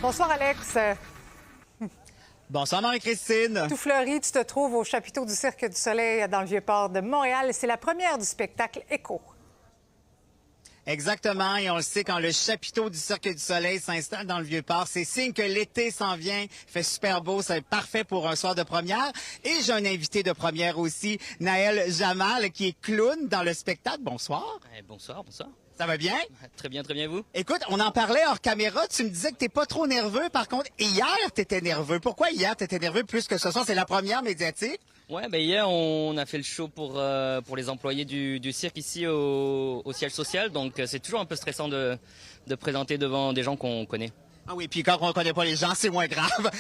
Bonsoir, Alex. Bonsoir Marie-Christine. Tout fleuri, tu te trouves au chapiteau du Cirque du Soleil dans le Vieux-Port de Montréal. C'est la première du spectacle Écho. Exactement, et on le sait, quand le chapiteau du Cirque du Soleil s'installe dans le Vieux-Port, c'est signe que l'été s'en vient, il fait super beau, c'est parfait pour un soir de première. Et j'ai un invité de première aussi, Naël Jamal, qui est clown dans le spectacle. Bonsoir. Bonsoir. Ça va bien? Très bien, vous? Écoute, on en parlait hors caméra, tu me disais que t'es pas trop nerveux. Par contre, hier, t'étais nerveux. Pourquoi hier, t'étais nerveux plus que ce soir? C'est la première médiatique? Ouais, hier, on a fait le show pour les employés du cirque ici au siège social. Donc, c'est toujours un peu stressant de présenter devant des gens qu'on connaît. Ah oui, puis quand on connaît pas les gens, c'est moins grave.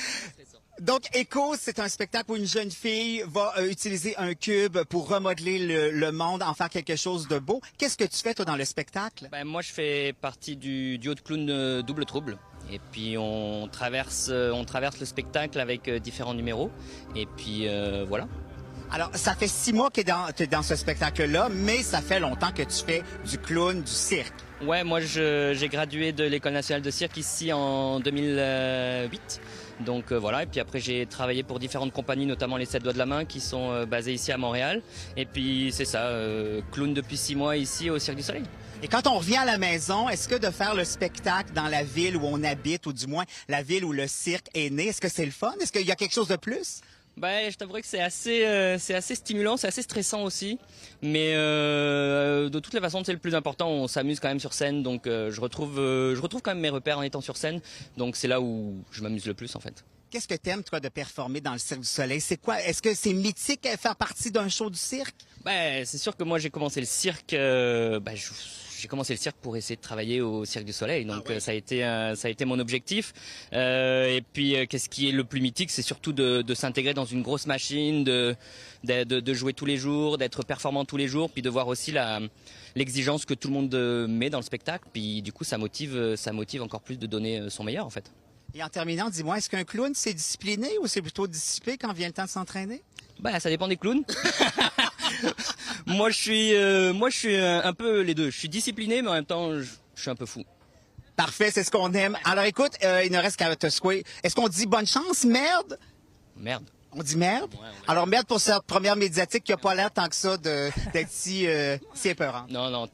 Donc, Écho, c'est un spectacle où une jeune fille va utiliser un cube pour remodeler le monde, en faire quelque chose de beau. Qu'est-ce que tu fais, toi, dans le spectacle? Moi, je fais partie du duo de clowns Double Trouble. Et puis, on traverse le spectacle avec différents numéros. Et puis, voilà. Alors, ça fait 6 mois que tu es dans ce spectacle-là, mais ça fait longtemps que tu fais du clown, du cirque. Ouais, moi, j'ai gradué de l'École nationale de cirque ici en 2008. Donc voilà, et puis après j'ai travaillé pour différentes compagnies, notamment les 7 doigts de la main qui sont basées ici à Montréal. Et puis c'est ça, clown depuis 6 mois ici au Cirque du Soleil. Et quand on revient à la maison, est-ce que de faire le spectacle dans la ville où on habite, ou du moins la ville où le cirque est né, est-ce que c'est le fun? Est-ce qu'il y a quelque chose de plus? Je t'avouerais que c'est assez stimulant, c'est assez stressant aussi. Mais de toutes les façons, c'est le plus important. On s'amuse quand même sur scène, donc je retrouve quand même mes repères en étant sur scène. Donc c'est là où je m'amuse le plus en fait. Qu'est-ce que t'aimes, toi, de performer dans le Cirque du Soleil? C'est quoi? Est-ce que c'est mythique faire partie d'un show du cirque? C'est sûr que moi j'ai commencé le cirque. J'ai commencé le cirque pour essayer de travailler au Cirque du Soleil, donc ça a été mon objectif. Et puis, qu'est-ce qui est le plus mythique, c'est surtout de s'intégrer dans une grosse machine, de jouer tous les jours, d'être performant tous les jours, puis de voir aussi l'exigence que tout le monde met dans le spectacle. Puis du coup, ça motive encore plus de donner son meilleur en fait. Et en terminant, dis-moi, est-ce qu'un clown, c'est discipliné ou c'est plutôt dissipé quand vient le temps de s'entraîner? Ça dépend des clowns. Moi, je suis un peu les deux. Je suis discipliné, mais en même temps, je suis un peu fou. Parfait, c'est ce qu'on aime. Alors écoute, il ne reste qu'à te souhaiter. Est-ce qu'on dit bonne chance, merde? Merde. On dit merde? Ouais. Alors merde pour cette première médiatique qui a pas l'air tant que ça d'être si épeurant. Non,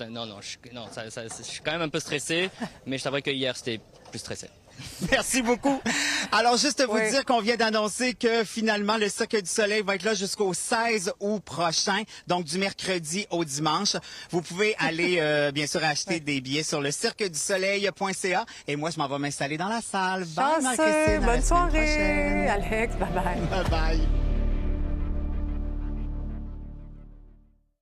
je suis quand même un peu stressé, mais je t'avoue que hier, c'était plus stressé. Merci beaucoup. Alors, juste vous dire qu'on vient d'annoncer que finalement, le Cirque du Soleil va être là jusqu'au 16 août prochain, donc du mercredi au dimanche. Vous pouvez aller, bien sûr, acheter des billets sur le cirquedusoleil.ca. Et moi, je m'en vais m'installer dans la salle. Bye, Marie-Christine. Bonne soirée, Alex. Bye-bye. Bye-bye.